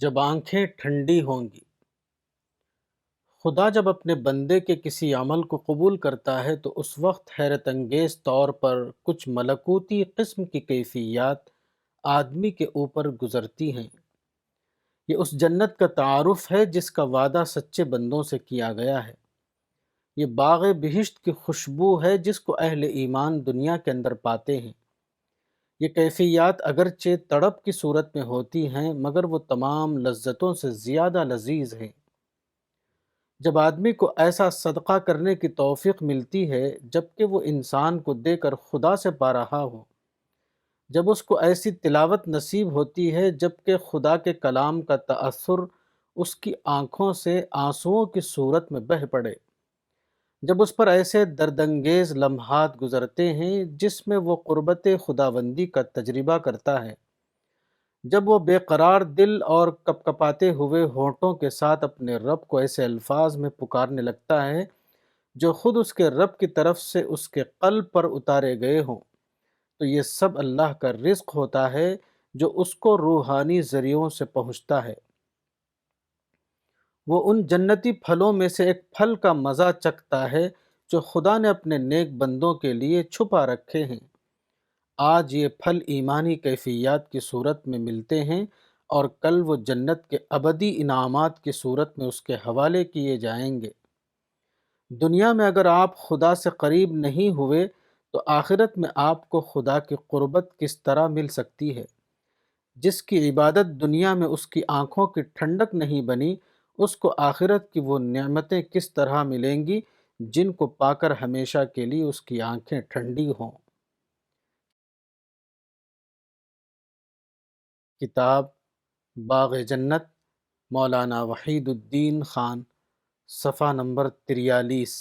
جب آنکھیں ٹھنڈی ہوں گی۔ خدا جب اپنے بندے کے کسی عمل کو قبول کرتا ہے تو اس وقت حیرت انگیز طور پر کچھ ملکوتی قسم کی کیفیات آدمی کے اوپر گزرتی ہیں۔ یہ اس جنت کا تعارف ہے جس کا وعدہ سچے بندوں سے کیا گیا ہے۔ یہ باغ بہشت کی خوشبو ہے جس کو اہل ایمان دنیا کے اندر پاتے ہیں۔ یہ کیفیات اگرچہ تڑپ کی صورت میں ہوتی ہیں مگر وہ تمام لذتوں سے زیادہ لذیذ ہیں۔ جب آدمی کو ایسا صدقہ کرنے کی توفیق ملتی ہے جبکہ وہ انسان کو دے کر خدا سے پا رہا ہو، جب اس کو ایسی تلاوت نصیب ہوتی ہے جبکہ خدا کے کلام کا تأثر اس کی آنکھوں سے آنسوؤں کی صورت میں بہہ پڑے، جب اس پر ایسے دردانگیز لمحات گزرتے ہیں جس میں وہ قربت خداوندی کا تجربہ کرتا ہے، جب وہ بے قرار دل اور کپکپاتے ہوئے ہونٹوں کے ساتھ اپنے رب کو ایسے الفاظ میں پکارنے لگتا ہے جو خود اس کے رب کی طرف سے اس کے قلب پر اتارے گئے ہوں، تو یہ سب اللہ کا رزق ہوتا ہے جو اس کو روحانی ذریعوں سے پہنچتا ہے۔ وہ ان جنتی پھلوں میں سے ایک پھل کا مزہ چکھتا ہے جو خدا نے اپنے نیک بندوں کے لیے چھپا رکھے ہیں۔ آج یہ پھل ایمانی کیفیات کی صورت میں ملتے ہیں اور کل وہ جنت کے ابدی انعامات کی صورت میں اس کے حوالے کیے جائیں گے۔ دنیا میں اگر آپ خدا سے قریب نہیں ہوئے تو آخرت میں آپ کو خدا کی قربت کس طرح مل سکتی ہے؟ جس کی عبادت دنیا میں اس کی آنکھوں کی ٹھنڈک نہیں بنی، اس کو آخرت کی وہ نعمتیں کس طرح ملیں گی جن کو پا کر ہمیشہ کے لیے اس کی آنکھیں ٹھنڈی ہوں۔ کتاب باغ جنت، مولانا وحید الدین خان، صفحہ نمبر 43۔